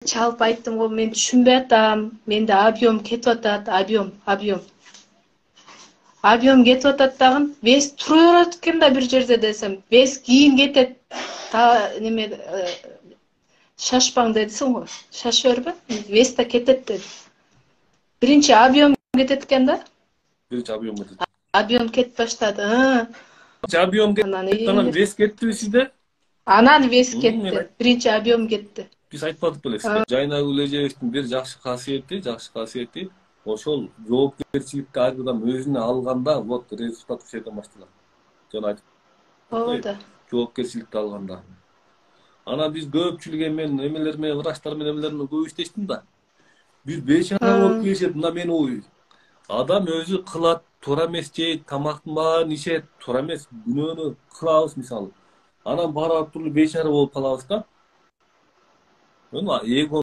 чалып айттым го, мен түшүнбөй атам. Менде объем кетип атат, объем кетип атат дагы, вес тура берет экен да бир жерде десем, вес кийин кетет. Неме шашпаң дедисиң го. Шаша бербе? Вес да кетет деди. Биринчи объем кетет экен да? Биринчи объем кетет. Объем кетип баштады. Биринчи объем кетти, анан вес кеттиби сизде? Анан вес кетти. Биринчи объем кетти. Биз айтпадык белесизби? Жайнагүл эжебиздин бир жакшы касиети ошол жоопкерчиликти ар бир адам өзүнө алганда, вот результат ошол жерден башталат. Жана айтып, Ооба. жоопкерчиликти алганда. Анан биз көпчүлүк эмелер менен, врачтар менен көп иштештим да. Биз бейчара болуп келишет, мына мен ой. Адам өзү кылат, туура эмес жейт, тамактын баарын ишет, туура эмес күнөөнү кылабыз мисалы. Анан барып туруп бейчара болуп калабыз да. Эго